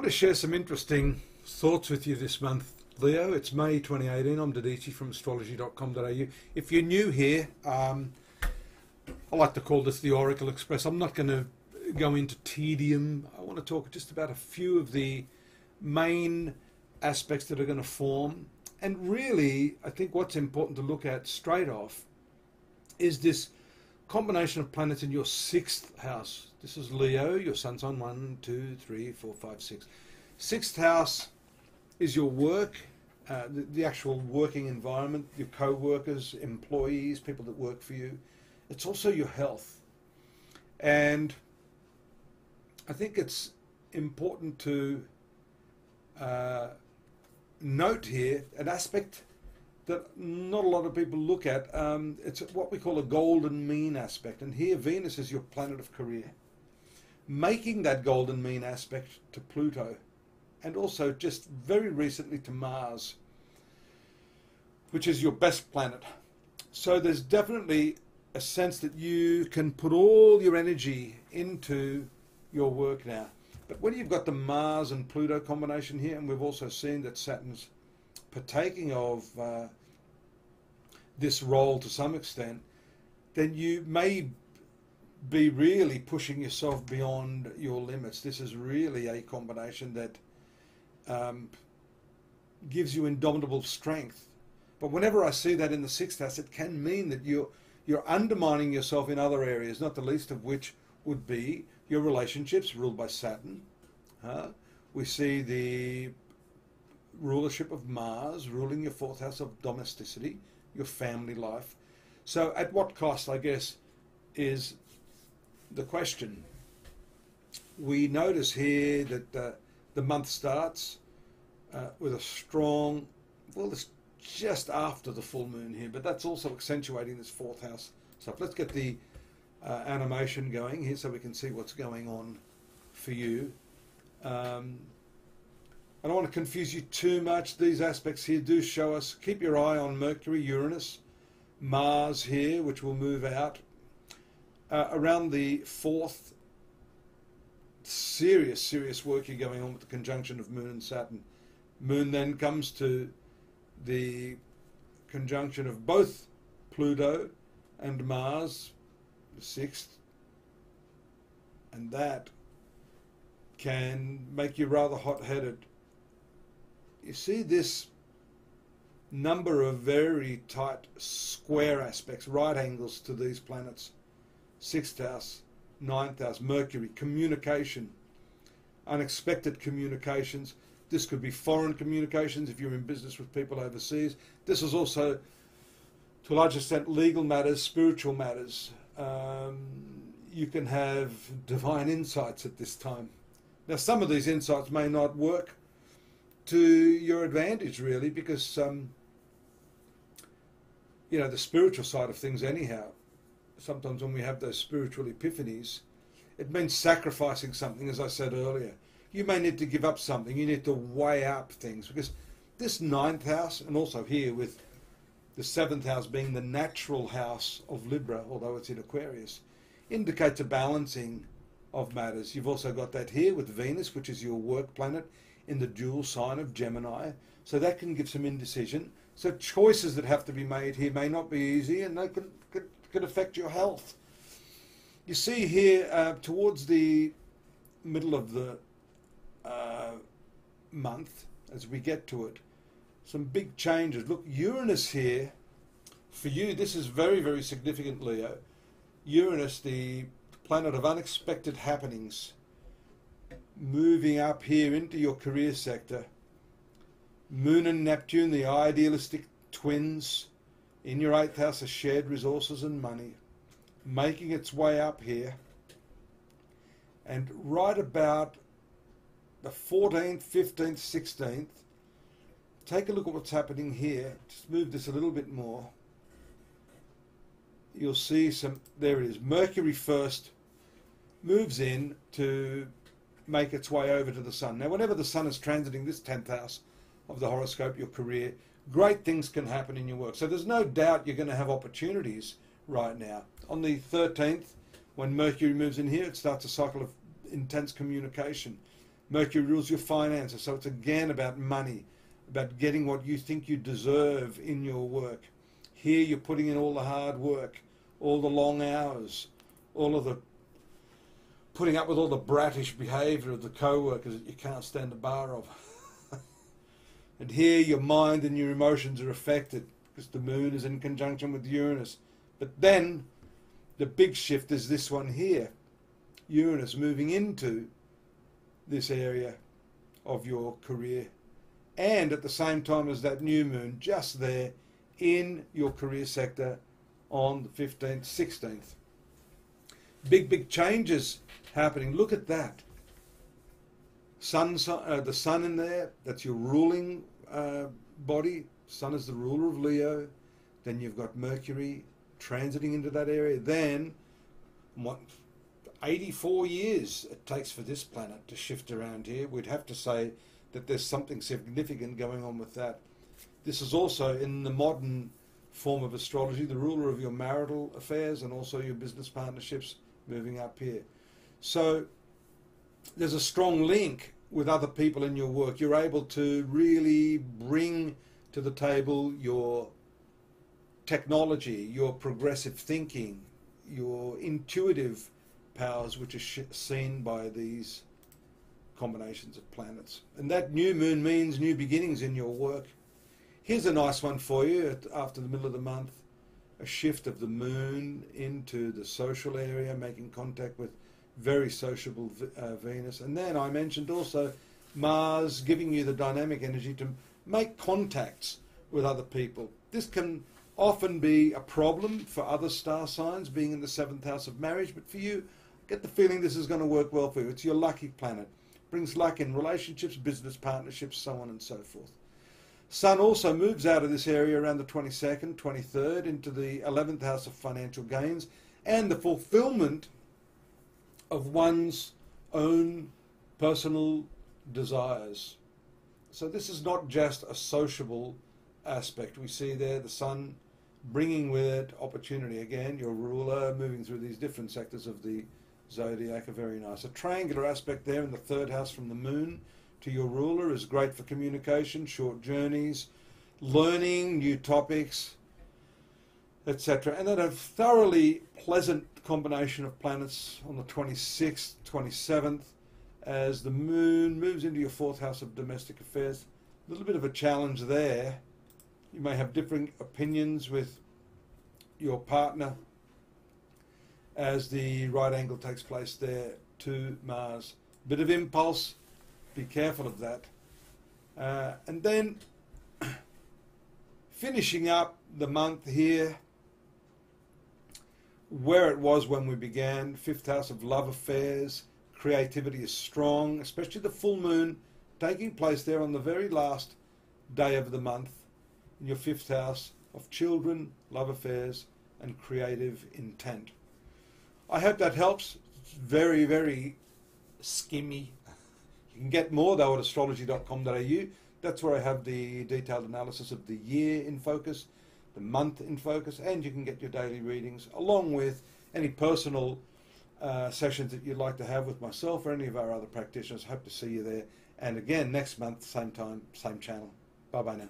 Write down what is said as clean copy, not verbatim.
want to share some interesting thoughts with you this month, Leo. It's May 2018. I'm Dadhichi from astrology.com.au. If you're new here, I like to call this the Oracle Express. I'm not going to go into tedium. I want to talk just about a few of the main aspects that are going to form. And really, I think what's important to look at straight off is this combination of planets in your sixth house. This is Leo, your sun sign, 1, 2, 3, 4, 5, 6. Sixth house is your work, the actual working environment, your co-workers, employees, people that work for you. It's also your health. And I think it's important to note here an aspect that not a lot of people look at. It's what we call a golden mean aspect. And here Venus is your planet of career, making that golden mean aspect to Pluto, and also just very recently to Mars, which is your best planet. So there's definitely a sense that you can put all your energy into your work now. But when you've got the Mars and Pluto combination here, and we've also seen that Saturn's partaking of this role to some extent, then you may be really pushing yourself beyond your limits. This is really a combination that gives you indomitable strength. But whenever I see that in the sixth house, it can mean that you're undermining yourself in other areas, not the least of which would be your relationships ruled by Saturn. We see the rulership of Mars ruling your fourth house of domesticity, your family life. So at what cost, I guess, is the question. We notice here that the month starts with a strong, well, it's just after the full moon here, but that's also accentuating this fourth house stuff. Let's get the animation going here so we can see what's going on for you. I don't want to confuse you too much. These aspects here do show us, keep your eye on Mercury, Uranus, Mars here, which will move out around the 4th. Serious work here going on with the conjunction of Moon and Saturn. Moon then comes to the conjunction of both Pluto and Mars, the 6th, and that can make you rather hot-headed. You see this number of very tight square aspects, right angles to these planets. 6th house, 9th house, Mercury, communication, unexpected communications. This could be foreign communications if you're in business with people overseas. This is also, to a large extent, legal matters, spiritual matters. You can have divine insights at this time. Now, some of these insights may not work to your advantage, really, because, you know, the spiritual side of things anyhow, sometimes when we have those spiritual epiphanies, it means sacrificing something, as I said earlier. You may need to give up something. You need to weigh up things, because this 9th house, and also here with the 7th house being the natural house of Libra, although it's in Aquarius, indicates a balancing of matters. You've also got that here with Venus, which is your work planet, in the dual sign of Gemini. So that can give some indecision. So choices that have to be made here may not be easy, and they could affect your health. You see here towards the middle of the month, as we get to it, some big changes. Look, Uranus here, for you, this is very significant, Leo. Uranus, the planet of unexpected happenings, moving up here into your career sector. Moon and Neptune, the idealistic twins, in your 8th house of shared resources and money, making its way up here. And right about the 14th, 15th, 16th, take a look at what's happening here. Just move this a little bit more. You'll see some, there it is. Mercury first moves in to make its way over to the Sun. Now, whenever the Sun is transiting this 10th house of the horoscope, your career, great things can happen in your work. So there's no doubt you're going to have opportunities right now. On the 13th, when Mercury moves in here, it starts a cycle of intense communication. Mercury rules your finances, so it's again about money, about getting what you think you deserve in your work. Here you're putting in all the hard work, all the long hours, all of the putting up with all the bratish behaviour of the co-workers that you can't stand the bar of. And here your mind and your emotions are affected because the moon is in conjunction with Uranus. But then the big shift is this one here, Uranus moving into this area of your career, and at the same time as that new moon just there in your career sector on the 15th, 16th. Big changes happening. Look at that. The sun in there, that's your ruling body. Sun is the ruler of Leo. Then you've got Mercury transiting into that area. Then, 84 years it takes for this planet to shift around here. We'd have to say that there's something significant going on with that. This is also, in the modern form of astrology, the ruler of your marital affairs and also your business partnerships moving up here. So there's a strong link with other people in your work. You're able to really bring to the table your technology, your progressive thinking, your intuitive powers, which are seen by these combinations of planets. And that new moon means new beginnings in your work. Here's a nice one for you after the middle of the month. A shift of the moon into the social area, making contact with very sociable Venus. And then I mentioned also Mars giving you the dynamic energy to make contacts with other people. This can often be a problem for other star signs, being in the 7th house of marriage, but for you, I get the feeling this is going to work well for you. It's your lucky planet. Brings luck in relationships, business partnerships, so on and so forth. Sun also moves out of this area around the 22nd, 23rd into the 11th house of financial gains and the fulfillment of one's own personal desires. So this is not just a sociable aspect. We see there the Sun bringing with it opportunity. Again, your ruler moving through these different sectors of the zodiac are very nice. A triangular aspect there in the 3rd house from the moon to your ruler is great for communication, short journeys, learning new topics, etc. And then a thoroughly pleasant combination of planets on the 26th, 27th, as the moon moves into your 4th house of domestic affairs. A little bit of a challenge there. You may have differing opinions with your partner as the right angle takes place there to Mars. Bit of impulse, be careful of that. And then finishing up the month here where it was when we began, 5th house of love affairs, creativity is strong, especially the full moon taking place there on the very last day of the month in your 5th house of children, love affairs and creative intent. I hope that helps. It's very, very skimmy. You can get more though at astrology.com.au. That's where I have the detailed analysis of the year in focus, the month in focus, and you can get your daily readings along with any personal sessions that you'd like to have with myself or any of our other practitioners. Hope to see you there. And again, next month, same time, same channel. Bye-bye now.